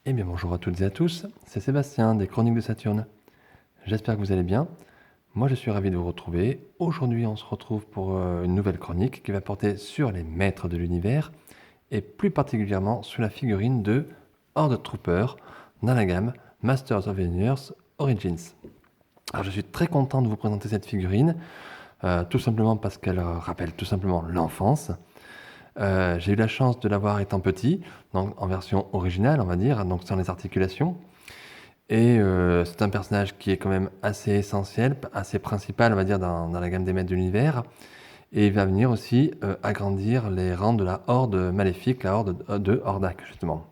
Eh bien bonjour à toutes et à tous, c'est Sébastien des Chroniques de Saturne. J'espère que vous allez bien. Moi je suis ravi de vous retrouver. Aujourd'hui on se retrouve pour une nouvelle chronique qui va porter sur les maîtres de l'univers et plus particulièrement sur la figurine de Horde Trooper dans la gamme Masters of the Universe Origins. Alors je suis très content de vous présenter cette figurine, tout simplement parce qu'elle rappelle tout simplement l'enfance. J'ai eu la chance de l'avoir étant petit, donc en version originale, on va dire, donc sans les articulations. Et c'est un personnage qui est quand même assez essentiel, assez principal, on va dire, dans la gamme des maîtres de l'univers. Et il va venir aussi agrandir les rangs de la Horde maléfique, la Horde de Hordak, justement.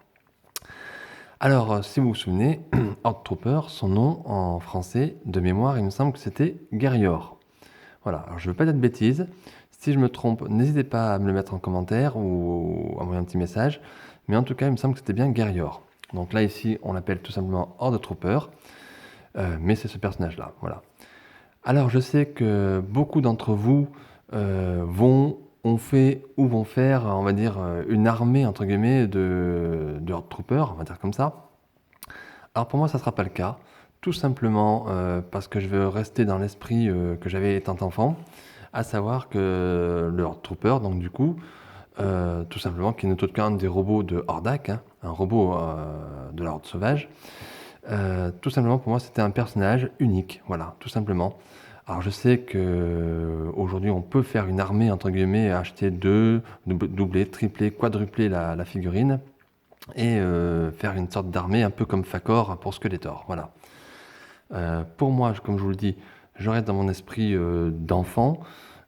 Alors, si vous vous souvenez, Horde Trooper, son nom en français, de mémoire, il me semble que c'était Guerrior. Voilà, alors je ne veux pas dire de bêtises. Si je me trompe, n'hésitez pas à me le mettre en commentaire ou à m'envoyer un petit message. Mais en tout cas, il me semble que c'était bien Guerrior. Donc là, ici, on l'appelle tout simplement Horde Trooper. Mais c'est ce personnage-là, voilà. Alors, je sais que beaucoup d'entre vous ont fait ou vont faire, on va dire, une armée, entre guillemets, de Horde Trooper, on va dire comme ça. Alors pour moi, ça ne sera pas le cas. Tout simplement parce que je veux rester dans l'esprit que j'avais étant enfant, à savoir que le Horde Trooper, donc du coup, tout simplement, qui n'est autre qu'un des robots de Hordak, hein, un robot de la Horde sauvage, tout simplement pour moi c'était un personnage unique, voilà, tout simplement. Alors je sais que aujourd'hui on peut faire une armée entre guillemets, acheter doubler, tripler, quadrupler la figurine et faire une sorte d'armée un peu comme Fakor pour Skeletor, voilà. Pour moi, comme je vous le dis, je reste dans mon esprit d'enfant,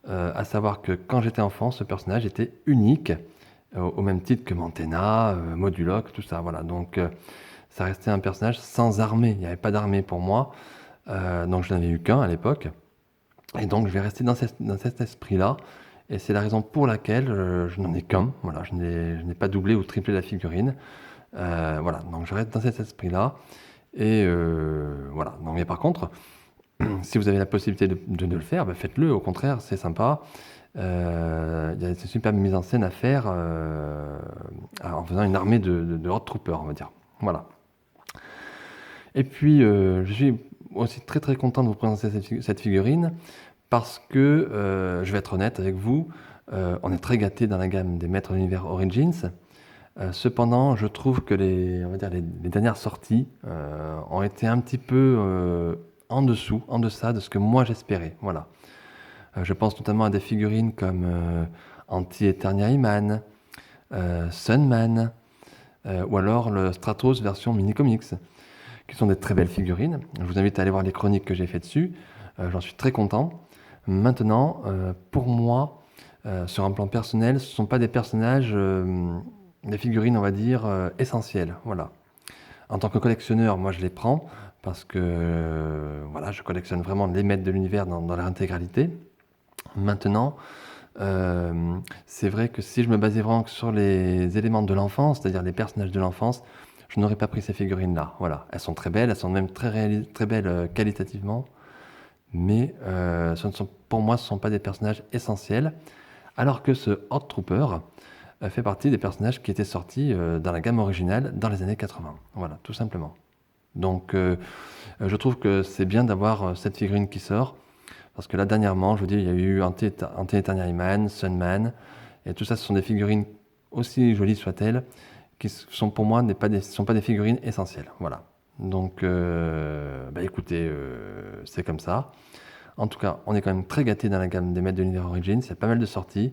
à savoir que quand j'étais enfant, ce personnage était unique, au même titre que Mantenna, Modulok, tout ça, voilà. Donc ça restait un personnage sans armée, il n'y avait pas d'armée pour moi, donc je n'en avais eu qu'un à l'époque, et donc je vais rester dans cet esprit-là, et c'est la raison pour laquelle je n'en ai qu'un, voilà, je n'ai pas doublé ou triplé la figurine, voilà, donc je reste dans cet esprit-là, et voilà. Non, mais par contre, si vous avez la possibilité de le faire, bah, faites-le, au contraire, c'est sympa. Il y a une superbe mise en scène à faire en faisant une armée de Horde Troopers, on va dire. Voilà. Et puis, je suis aussi très très content de vous présenter cette figurine parce que, je vais être honnête avec vous, on est très gâté dans la gamme des Maîtres de l'Univers Origins. Cependant, je trouve que on va dire les dernières sorties ont été un petit peu en deçà de ce que moi j'espérais. Voilà. Je pense notamment à des figurines comme Anti-Eternia Sunman, ou alors le Stratos version mini-comics, qui sont des très belles figurines. Je vous invite à aller voir les chroniques que j'ai fait dessus. J'en suis très content. Maintenant, pour moi, sur un plan personnel, ce ne sont pas des personnages, des figurines, on va dire, essentielles. Voilà. En tant que collectionneur, moi je les prends parce que voilà, je collectionne vraiment les maîtres de l'univers dans leur intégralité. Maintenant, c'est vrai que si je me basais vraiment sur les éléments de l'enfance, c'est-à-dire les personnages de l'enfance, je n'aurais pas pris ces figurines-là. Voilà, elles sont très belles, elles sont même très belles qualitativement, mais pour moi, ce ne sont pas des personnages essentiels. Alors que ce Horde Trooper fait partie des personnages qui étaient sortis dans la gamme originale dans les années 80. Voilà, tout simplement. Donc, je trouve que c'est bien d'avoir cette figurine qui sort. Parce que là, dernièrement, je vous dis, il y a eu Anti-Eternia Sunman, et tout ça, ce sont des figurines, aussi jolies soient-elles, qui sont pour moi sont pas des figurines essentielles. Voilà. Donc, bah écoutez, c'est comme ça. En tout cas, on est quand même très gâtés dans la gamme des maîtres de l'univers Origins. Il y a pas mal de sorties,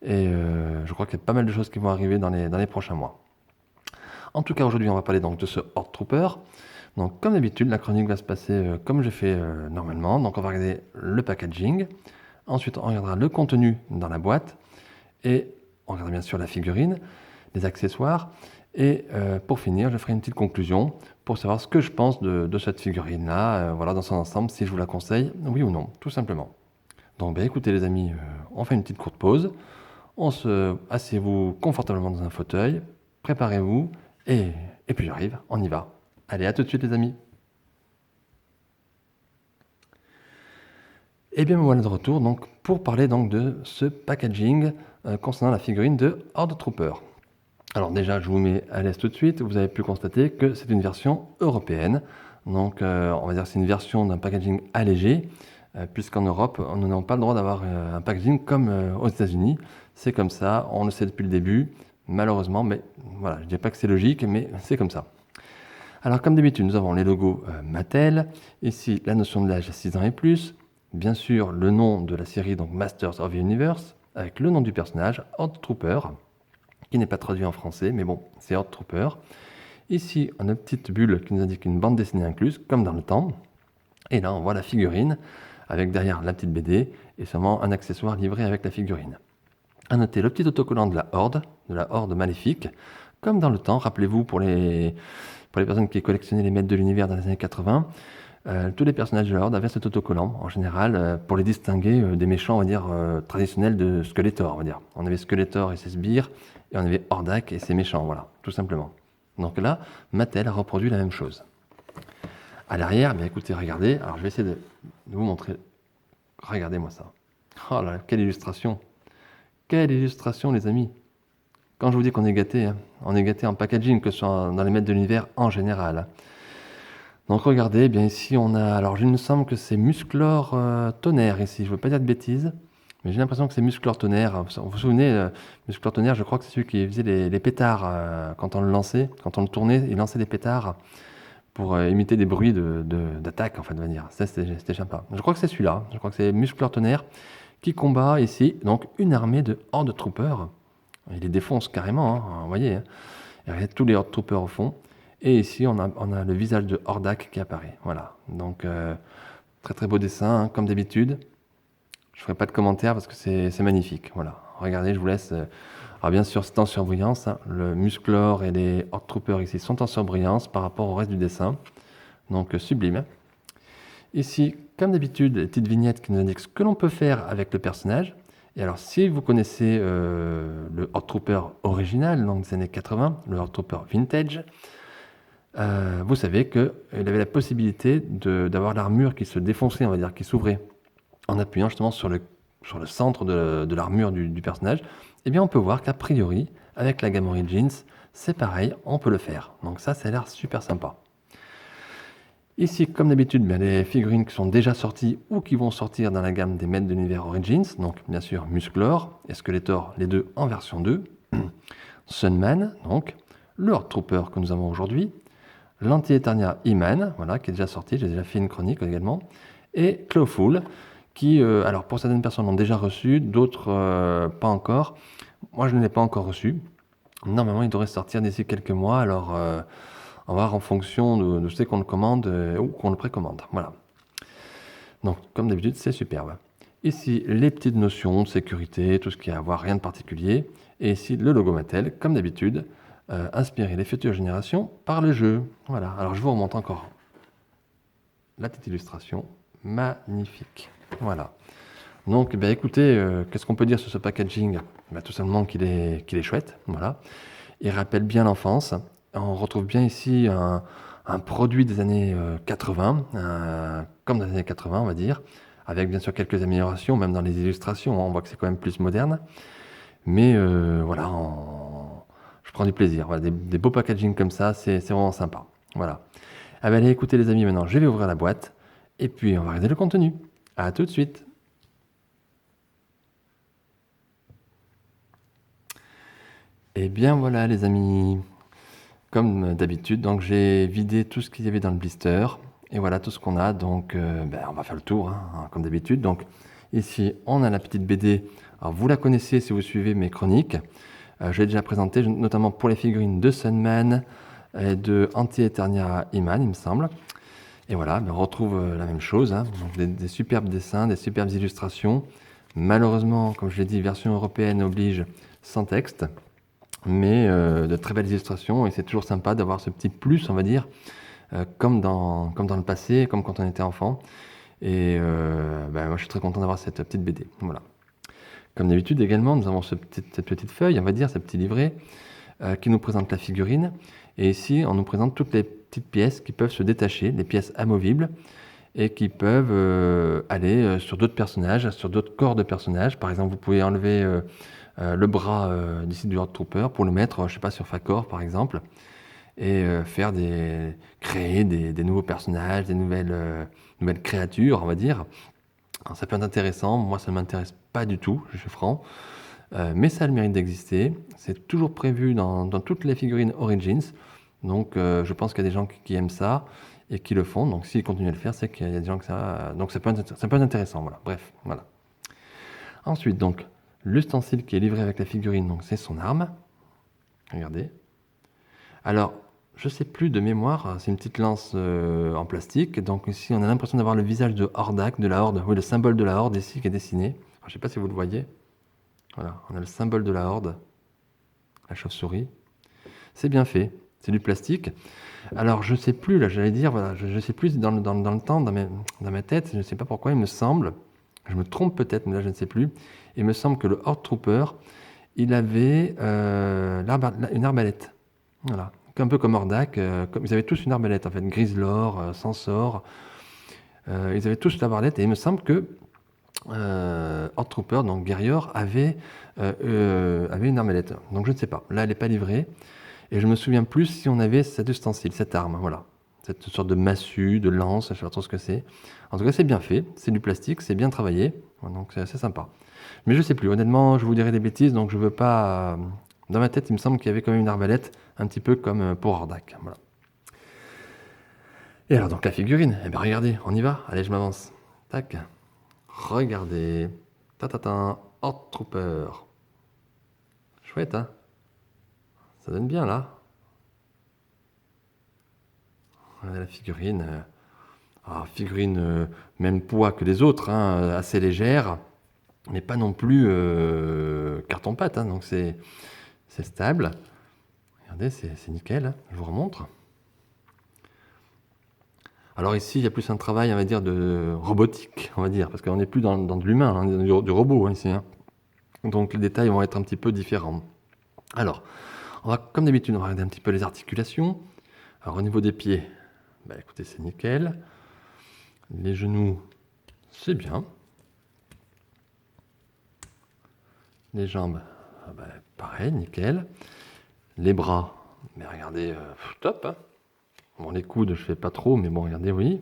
et je crois qu'il y a pas mal de choses qui vont arriver dans les prochains mois. En tout cas, aujourd'hui, on va parler donc de ce Horde Trooper. Donc, comme d'habitude, la chronique va se passer comme je fais normalement. Donc, on va regarder le packaging. Ensuite, on regardera le contenu dans la boîte. Et on regardera bien sûr la figurine, les accessoires. Et pour finir, je ferai une petite conclusion pour savoir ce que je pense de cette figurine-là, voilà, dans son ensemble, si je vous la conseille, oui ou non, tout simplement. Donc, ben, écoutez les amis, on fait une petite courte pause. Asseyez-vous confortablement dans un fauteuil, préparez-vous, et, et puis j'arrive, on y va. Allez, à tout de suite les amis. Et bien me voilà de retour donc, pour parler donc, de ce packaging concernant la figurine de Horde Trooper. Alors déjà, je vous mets à l'aise tout de suite. Vous avez pu constater que c'est une version européenne. Donc, on va dire que c'est une version d'un packaging allégé, puisqu'en Europe, nous n'avons pas le droit d'avoir un packaging comme aux États-Unis. C'est comme ça, on le sait depuis le début, malheureusement, mais voilà, je ne dis pas que c'est logique, mais c'est comme ça. Alors, comme d'habitude, nous avons les logos Mattel, ici la notion de l'âge 6 ans et plus, bien sûr le nom de la série, donc Masters of the Universe, avec le nom du personnage, Horde Trooper, qui n'est pas traduit en français, mais bon, c'est Horde Trooper. Ici, on a une petite bulle qui nous indique une bande dessinée incluse, comme dans le temps. Et là, on voit la figurine, avec derrière la petite BD, et seulement un accessoire livré avec la figurine. À noter le petit autocollant de la Horde maléfique, comme dans le temps. Rappelez-vous, pour les personnes qui collectionnaient les maîtres de l'univers dans les années 80, tous les personnages de la Horde avaient cet autocollant, en général, pour les distinguer des méchants, on va dire, traditionnels de Skeletor, on va dire. On avait Skeletor et ses sbires, et on avait Hordak et ses méchants, voilà, tout simplement. Donc là, Mattel a reproduit la même chose. À l'arrière, bien écoutez, regardez, alors je vais essayer de vous montrer. Regardez-moi ça. Oh là là, quelle illustration! Quelle illustration, les amis! Quand je vous dis qu'on est gâté, hein, on est gâté en packaging, que ce soit dans les maîtres de l'univers en général. Donc regardez, bien ici on a, alors il me semble que c'est Musclor Tonnerre ici, je ne veux pas dire de bêtises, mais j'ai l'impression que c'est Musclor Tonnerre. Vous vous souvenez, Musclor Tonnerre, je crois que c'est celui qui faisait les pétards quand on le lançait, quand on le tournait, il lançait des pétards pour imiter des bruits d'attaque, en fait, on va dire. Ça, c'était sympa. Je crois que c'est celui-là, je crois que c'est Musclor Tonnerre qui combat ici, donc une armée de Horde Troopers. Il les défonce carrément, hein, vous voyez, hein. Il y a tous les Horde Troopers au fond. Et ici, on a le visage de Hordak qui apparaît. Voilà. Donc, très très beau dessin, hein, comme d'habitude. Je ne ferai pas de commentaires parce que c'est magnifique. Voilà. Regardez, je vous laisse. Alors, bien sûr, c'est en surbrillance, hein. Le Musclor et les Horde Troopers ici sont en surbrillance par rapport au reste du dessin. Donc, sublime. Ici, comme d'habitude, les petites vignettes qui nous indiquent ce que l'on peut faire avec le personnage. Et alors, si vous connaissez le Horde Trooper original, donc des années 80, le Horde Trooper Vintage, vous savez qu'il avait la possibilité d'avoir l'armure qui se défonçait, on va dire, qui s'ouvrait, en appuyant justement sur le centre de l'armure du personnage. Eh bien, on peut voir qu'a priori, avec la gamme Origins, c'est pareil, on peut le faire. Donc ça a l'air super sympa. Ici, comme d'habitude, les figurines qui sont déjà sorties ou qui vont sortir dans la gamme des maîtres de l'univers Origins, donc bien sûr Musclor et Skeletor, les deux en version 2, Sunman, donc, le Horde Trooper que nous avons aujourd'hui, l'Anti-Eternia He-Man, voilà, qui est déjà sorti, j'ai déjà fait une chronique également, et Clawful, qui, alors pour certaines personnes l'ont déjà reçu, d'autres pas encore. Moi, je ne l'ai pas encore reçu. Normalement, il devrait sortir d'ici quelques mois, alors on va voir en fonction de ce qu'on le commande ou qu'on le précommande. Voilà. Donc, comme d'habitude, c'est superbe. Ici, les petites notions de sécurité, tout ce qui a à voir, rien de particulier. Et ici, le logo Mattel, comme d'habitude, inspirer les futures générations par le jeu. Voilà, alors je vous remonte encore la petite illustration, magnifique. Voilà. Donc, écoutez, qu'est-ce qu'on peut dire sur ce packaging? Tout simplement qu'il est chouette, voilà. Il rappelle bien l'enfance. On retrouve bien ici un produit des années 80, comme dans les années 80, on va dire, avec bien sûr quelques améliorations, même dans les illustrations, on voit que c'est quand même plus moderne. Mais voilà, je prends du plaisir. Voilà, des beaux packaging comme ça, c'est vraiment sympa. Voilà. Allez, écoutez les amis, maintenant je vais ouvrir la boîte et puis on va regarder le contenu. À tout de suite. Et bien voilà les amis, comme d'habitude, donc j'ai vidé tout ce qu'il y avait dans le blister et voilà tout ce qu'on a. Donc on va faire le tour, hein, comme d'habitude. Donc ici on a la petite BD. Alors vous la connaissez si vous suivez mes chroniques. Je l'ai déjà présenté, notamment pour les figurines de Sunman et de Anti-Eternia He-Man, il me semble. Et voilà, on retrouve la même chose, hein. Donc des superbes dessins, des superbes illustrations. Malheureusement, comme je l'ai dit, version européenne oblige sans texte, mais de très belles illustrations. Et c'est toujours sympa d'avoir ce petit plus, on va dire, comme dans le passé, comme quand on était enfant. Et moi, je suis très content d'avoir cette petite BD. Voilà. Comme d'habitude également, nous avons cette petite feuille, on va dire, ce petit livret qui nous présente la figurine. Et ici, on nous présente toutes les petites pièces qui peuvent se détacher, les pièces amovibles, et qui peuvent aller sur d'autres personnages, sur d'autres corps de personnages. Par exemple, vous pouvez enlever le bras d'ici du Horde Trooper pour le mettre, je sais pas, sur Fakor par exemple, et créer des nouveaux personnages, des nouvelles créatures, on va dire. Alors, ça peut être intéressant, moi ça ne m'intéresse pas du tout, je suis franc, mais ça a le mérite d'exister. C'est toujours prévu dans toutes les figurines Origins, donc je pense qu'il y a des gens qui aiment ça et qui le font, donc s'ils continuent à le faire, c'est qu'il y a des gens que ça... Donc ça peut être intéressant, voilà. Bref, voilà. Ensuite, donc, l'ustensile qui est livré avec la figurine, donc c'est son arme. Regardez. Alors, je sais plus de mémoire, c'est une petite lance en plastique. Donc ici, on a l'impression d'avoir le visage de Hordak, de la Horde, oui, le symbole de la Horde ici qui est dessiné. Alors, je ne sais pas si vous le voyez. Voilà, on a le symbole de la Horde, la chauve-souris. C'est bien fait, c'est du plastique. Alors, je ne sais plus, là, j'allais dire, voilà, je ne sais plus dans le temps, dans ma tête, je ne sais pas pourquoi, il me semble, je me trompe peut-être, mais là, je ne sais plus, il me semble que le Horde Trooper, il avait une arbalète. Voilà. Un peu comme Hordak, ils avaient tous une arbalète en fait, Grislor, Sansor, ils avaient tous l'arbalète et il me semble que Horde Trooper, donc Guerrior, avait une arbalète. Donc je ne sais pas, là elle n'est pas livrée et je me souviens plus si on avait cet ustensile, cette arme, voilà. Cette sorte de massue, de lance, je ne sais pas trop ce que c'est. En tout cas c'est bien fait, c'est du plastique, c'est bien travaillé, donc c'est assez sympa. Mais je sais plus, honnêtement je vous dirais des bêtises, donc je veux pas... Dans ma tête, il me semble qu'il y avait quand même une arbalète, un petit peu comme pour Hordak. Voilà. Et alors, donc la figurine, eh bien regardez, on y va. Allez, je m'avance. Tac. Regardez. Ta Horde Trooper. Chouette, hein? Ça donne bien, là. Regardez la figurine. Figurine même poids que les autres, hein, assez légère, mais pas non plus carton-pâte, hein, donc c'est stable. Regardez, c'est nickel, hein, je vous remontre. Alors ici, il y a plus un travail, on va dire, de robotique, on va dire, parce qu'on n'est plus dans de l'humain, hein, du robot hein, ici. Hein. Donc les détails vont être un petit peu différents. Alors, on va, comme d'habitude, on va regarder un petit peu les articulations. Alors au niveau des pieds, bah, écoutez, c'est nickel. Les genoux, c'est bien. Les jambes, bah, pareil, nickel. Les bras, mais regardez, top. Hein. Bon, les coudes, je fais pas trop, mais bon, regardez, oui.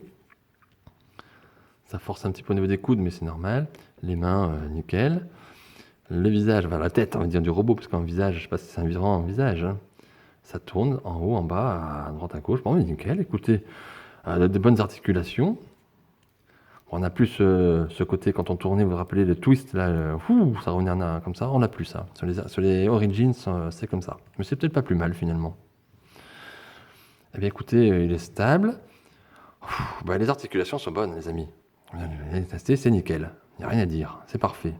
Ça force un petit peu au niveau des coudes, mais c'est normal. Les mains, nickel. Le visage, la tête, on va dire, du robot, parce qu'un visage, je sais pas si c'est un virant, un visage. Hein. Ça tourne en haut, en bas, à droite, à gauche. Bon, mais nickel, écoutez, de bonnes articulations. On n'a plus ce côté, quand on tournait, vous vous rappelez, le twist, là, ça revenait comme ça. On n'a plus ça. Sur les Origins, c'est comme ça. Mais c'est peut-être pas plus mal, finalement. Eh bien, écoutez, il est stable. Les articulations sont bonnes, les amis. C'est nickel. Il n'y a rien à dire. C'est parfait.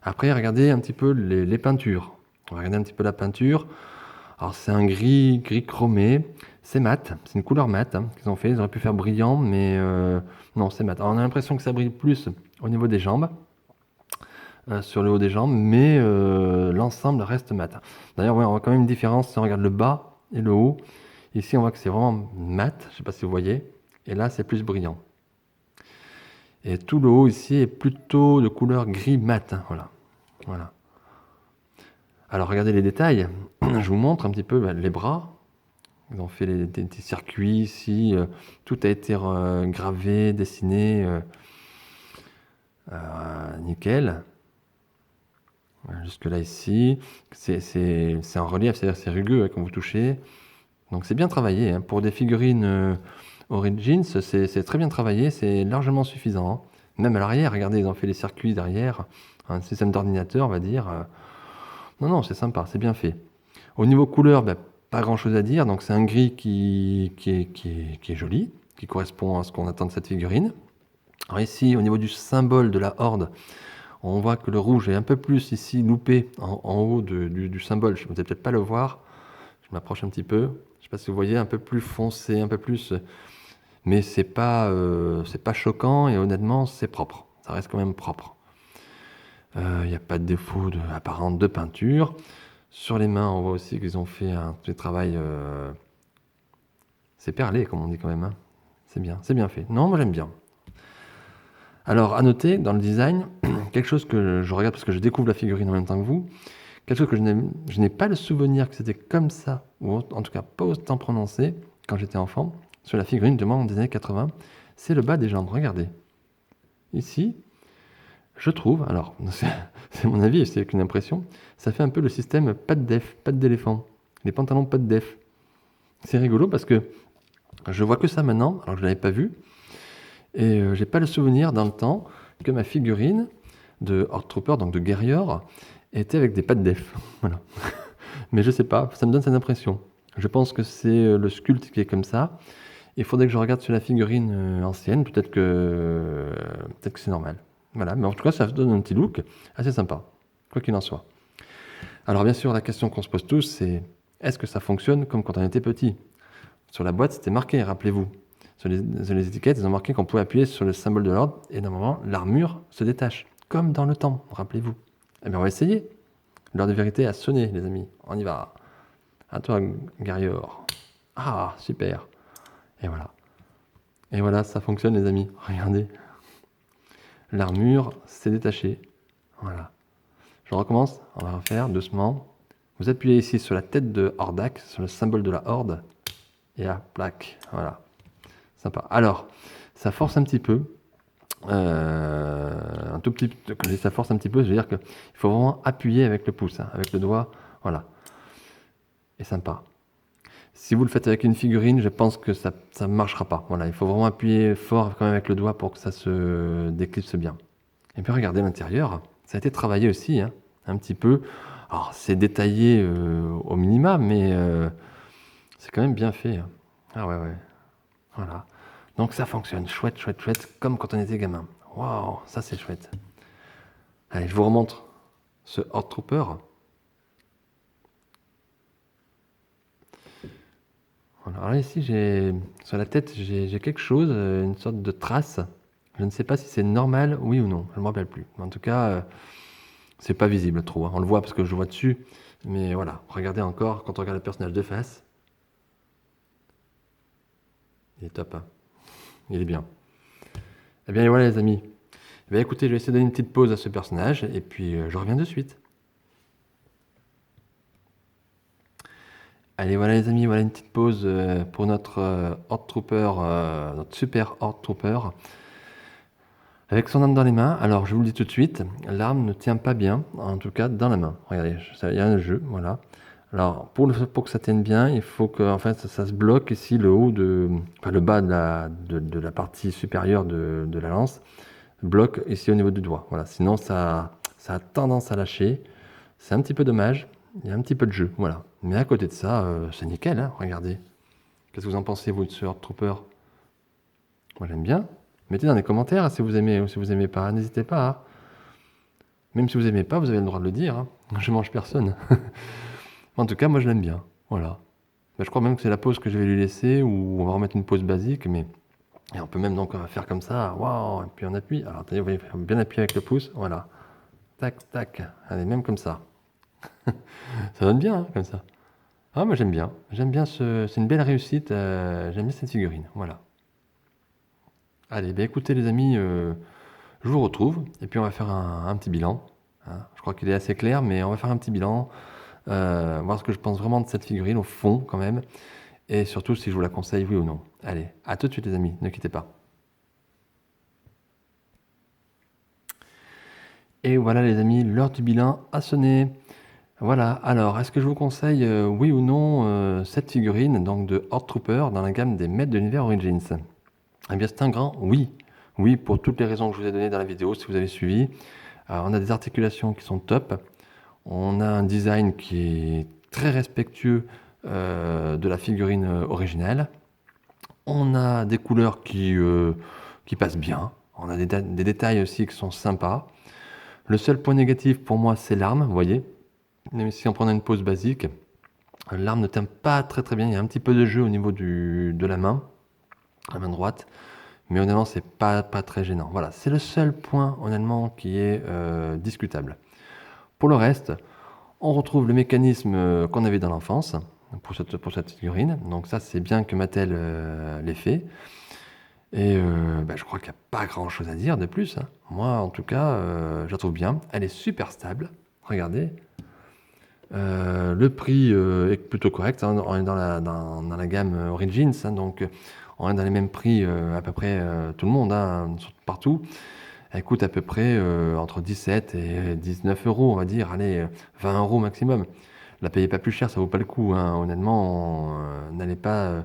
Après, regardez un petit peu les peintures. On va regarder un petit peu la peinture. Alors, c'est un gris chromé. C'est mat. C'est une couleur mat hein, qu'ils ont fait. Ils auraient pu faire brillant, mais non, c'est mat. Alors, on a l'impression que ça brille plus au niveau des jambes, sur le haut des jambes, mais l'ensemble reste mat. D'ailleurs, ouais, on voit quand même une différence si on regarde le bas et le haut. Ici, on voit que c'est vraiment mat. Je ne sais pas si vous voyez. Et là, c'est plus brillant. Et tout le haut ici est plutôt de couleur gris mat. Hein, voilà. Alors regardez les détails. Je vous montre un petit peu les bras. Ils ont fait des petits circuits ici. Tout a été gravé, dessiné. Nickel. Jusque là ici. C'est en relief, c'est-à-dire c'est rugueux hein, quand vous touchez. Donc c'est bien travaillé. Hein. Pour des figurines Origins, c'est très bien travaillé. C'est largement suffisant. Hein. Même à l'arrière, regardez, ils ont fait les circuits derrière. Un système d'ordinateur, on va dire. Non, c'est sympa, c'est bien fait. Au niveau couleur, pas grand chose à dire. Donc c'est un gris qui est joli, qui correspond à ce qu'on attend de cette figurine. Alors ici, au niveau du symbole de la Horde, on voit que le rouge est un peu plus ici loupé en haut du symbole. Je ne vais peut-être pas le voir. Je m'approche un petit peu. Je ne sais pas si vous voyez, un peu plus foncé, un peu plus... Mais c'est pas choquant et honnêtement, c'est propre. Ça reste quand même propre. Il n'y a pas de défaut apparent de peinture. Sur les mains, on voit aussi qu'ils ont fait un petit travail... C'est perlé, comme on dit quand même. Hein. C'est bien fait. Non, moi j'aime bien. Alors, à noter, dans le design, quelque chose que je regarde parce que je découvre la figurine en même temps que vous, quelque chose que je n'ai pas le souvenir que c'était comme ça, ou en tout cas pas autant prononcé quand j'étais enfant, sur la figurine de moi des années 80, c'est le bas des jambes. Regardez. Ici, je trouve, alors c'est mon avis et c'est qu'une impression, ça fait un peu le système patte def, patte d'éléphant, les pantalons patte def. C'est rigolo parce que je vois que ça maintenant, alors que je ne l'avais pas vu, et j'ai pas le souvenir dans le temps que ma figurine de Horde Trooper, donc de Guerrior, était avec des pattes def. Voilà. Mais je sais pas, ça me donne cette impression. Je pense que c'est le sculpte qui est comme ça. Il faudrait que je regarde sur la figurine ancienne, peut-être que c'est normal. Voilà, mais en tout cas, ça donne un petit look assez sympa, quoi qu'il en soit. Alors bien sûr, la question qu'on se pose tous, c'est est-ce que ça fonctionne comme quand on était petit? Sur la boîte, c'était marqué, rappelez-vous. Sur les étiquettes, ils ont marqué qu'on pouvait appuyer sur le symbole de l'ordre et normalement, l'armure se détache, comme dans le temps, rappelez-vous. Eh bien, on va essayer. L'heure de vérité a sonné, les amis. On y va. À toi, Guerrior. Ah, super. Et voilà. Et voilà, ça fonctionne, les amis. Regardez. L'armure s'est détachée. Voilà. Je recommence. On va refaire doucement. Vous appuyez ici sur la tête de Hordak, sur le symbole de la Horde. Et à plaque. Voilà. Sympa. Alors, ça force un petit peu. Un tout petit peu. Quand je dis ça force un petit peu, je veux dire qu'il faut vraiment appuyer avec le pouce, hein, avec le doigt. Voilà. Et sympa. Si vous le faites avec une figurine, je pense que ça ne marchera pas. Voilà, il faut vraiment appuyer fort quand même avec le doigt pour que ça se déclipse bien. Et puis regardez l'intérieur, ça a été travaillé aussi, hein, un petit peu. Alors c'est détaillé au minima, mais c'est quand même bien fait. Hein. Ah ouais, ouais. Voilà. Donc ça fonctionne, chouette, chouette, chouette, comme quand on était gamin. Waouh, ça c'est chouette. Allez, je vous remontre ce Horde Trooper. Voilà. Alors ici, sur la tête, j'ai quelque chose, une sorte de trace. Je ne sais pas si c'est normal, oui ou non. Je ne me rappelle plus. En tout cas, c'est pas visible trop. Hein. On le voit parce que je le vois dessus. Mais voilà, regardez encore, quand on regarde le personnage de face, il est top. Hein. Il est bien. Eh bien voilà les amis. Eh bien écoutez, je vais essayer de donner une petite pause à ce personnage et puis je reviens de suite. Allez, voilà les amis, voilà une petite pause pour notre Horde Trooper, notre super Horde Trooper. Avec son arme dans les mains, alors je vous le dis tout de suite, l'arme ne tient pas bien, en tout cas dans la main. Regardez, il y a un jeu, voilà. Alors pour que ça tienne bien, il faut que en fait, ça se bloque ici le bas de la partie supérieure de la lance, bloque ici au niveau du doigt. Voilà, sinon ça a tendance à lâcher. C'est un petit peu dommage, il y a un petit peu de jeu, voilà. Mais à côté de ça, c'est nickel, hein, regardez. Qu'est-ce que vous en pensez, vous, de ce Horde Trooper? Moi j'aime bien. Mettez dans les commentaires si vous aimez ou si vous aimez pas. N'hésitez pas. Hein. Même si vous aimez pas, vous avez le droit de le dire. Hein. Je mange personne. En tout cas, moi je l'aime bien. Voilà. Ben, je crois même que c'est la pause que je vais lui laisser ou on va remettre une pause basique. Mais et on peut même donc faire comme ça. Waouh. Et puis on appuie. Alors attendez, vous voyez, bien appuyer avec le pouce. Voilà. Tac, tac. Allez, même comme ça. Ça donne bien hein, comme ça. Ah, moi j'aime bien. J'aime bien c'est une belle réussite. J'aime bien cette figurine. Voilà. Allez, ben écoutez les amis, je vous retrouve et puis on va faire un petit bilan. Hein. Je crois qu'il est assez clair, mais on va faire un petit bilan, voir ce que je pense vraiment de cette figurine au fond quand même, et surtout si je vous la conseille, oui ou non. Allez, à tout de suite les amis, ne quittez pas. Et voilà les amis, l'heure du bilan a sonné. Voilà, alors est-ce que je vous conseille, oui ou non, cette figurine donc de Horde Trooper dans la gamme des Maîtres de l'Univers Origins? Eh bien c'est un grand oui. Oui, pour toutes les raisons que je vous ai données dans la vidéo, si vous avez suivi. On a des articulations qui sont top. On a un design qui est très respectueux de la figurine originale. On a des couleurs qui passent bien. On a des détails aussi qui sont sympas. Le seul point négatif pour moi, c'est l'arme, vous voyez. Même si on prend une pose basique, l'arme ne tient pas très très bien. Il y a un petit peu de jeu au niveau de la main droite. Mais honnêtement, c'est pas très gênant. Voilà, c'est le seul point honnêtement qui est discutable. Pour le reste, on retrouve le mécanisme qu'on avait dans l'enfance pour cette figurine. Donc ça, c'est bien que Mattel l'ait fait. Et je crois qu'il n'y a pas grand-chose à dire de plus, hein. Moi, en tout cas, je la trouve bien. Elle est super stable. Regardez. Le prix est plutôt correct, hein. On est dans la gamme Origins, hein, donc on est dans les mêmes prix à peu près tout le monde, hein, partout. Elle coûte à peu près entre 17 et 19 euros, on va dire. Allez, 20 euros maximum. La payez pas plus cher, ça vaut pas le coup, hein. Honnêtement, n'allez pas.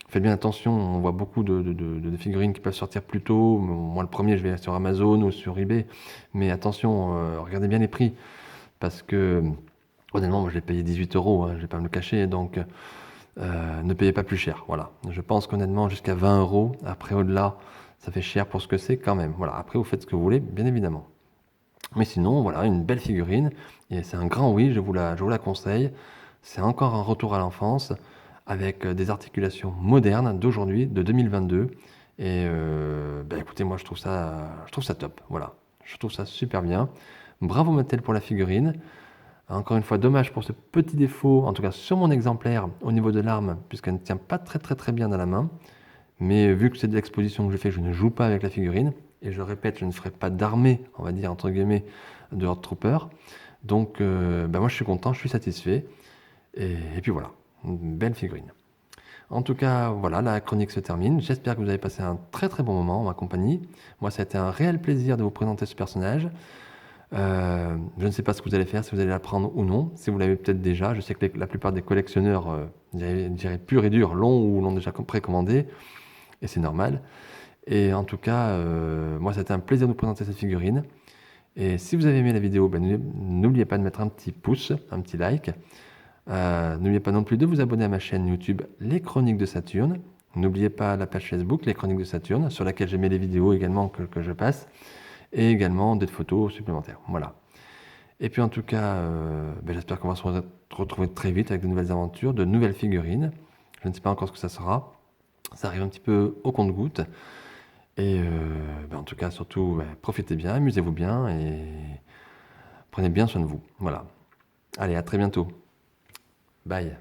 Faites bien attention, on voit beaucoup de figurines qui peuvent sortir plus tôt. Moi, le premier, je vais sur Amazon ou sur eBay. Mais attention, regardez bien les prix. Parce que, honnêtement, moi, je l'ai payé 18 euros, hein, je vais pas me le cacher. Donc, ne payez pas plus cher. Voilà. Je pense qu'honnêtement, jusqu'à 20 euros, après, au-delà, ça fait cher pour ce que c'est quand même. Voilà. Après, vous faites ce que vous voulez, bien évidemment. Mais sinon, voilà, une belle figurine. Et c'est un grand oui, je vous la conseille. C'est encore un retour à l'enfance avec des articulations modernes d'aujourd'hui, de 2022. Et écoutez, moi je trouve ça top. Voilà, je trouve ça super bien. Bravo Mattel pour la figurine. Encore une fois, dommage pour ce petit défaut, en tout cas sur mon exemplaire, au niveau de l'arme, puisqu'elle ne tient pas très bien dans la main. Mais vu que c'est de l'exposition que je fais, je ne joue pas avec la figurine. Et je répète, je ne ferai pas d'armée, on va dire, entre guillemets, de Horde Trooper. Donc, moi, je suis content, je suis satisfait. Et puis voilà, une belle figurine. En tout cas, voilà, la chronique se termine. J'espère que vous avez passé un très bon moment en ma compagnie. Moi, ça a été un réel plaisir de vous présenter ce personnage. Je ne sais pas ce que vous allez faire, si vous allez la prendre ou non. Si vous l'avez peut-être déjà, je sais que la plupart des collectionneurs, dirais pur et dur, l'ont ou l'ont déjà précommandé. Et c'est normal. Et en tout cas, moi, ça a été un plaisir de vous présenter cette figurine. Et si vous avez aimé la vidéo, n'oubliez pas de mettre un petit pouce, un petit like. N'oubliez pas non plus de vous abonner à ma chaîne YouTube Les Chroniques de Saturne. N'oubliez pas la page Facebook Les Chroniques de Saturne, sur laquelle je mets les vidéos également que je passe, et également des photos supplémentaires. Voilà. Et puis en tout cas, j'espère qu'on va se retrouver très vite avec de nouvelles aventures, de nouvelles figurines. Je ne sais pas encore ce que ça sera. Ça arrive un petit peu au compte-gouttes. Et en tout cas, surtout, profitez bien, amusez-vous bien et prenez bien soin de vous. Voilà. Allez, à très bientôt. Bye.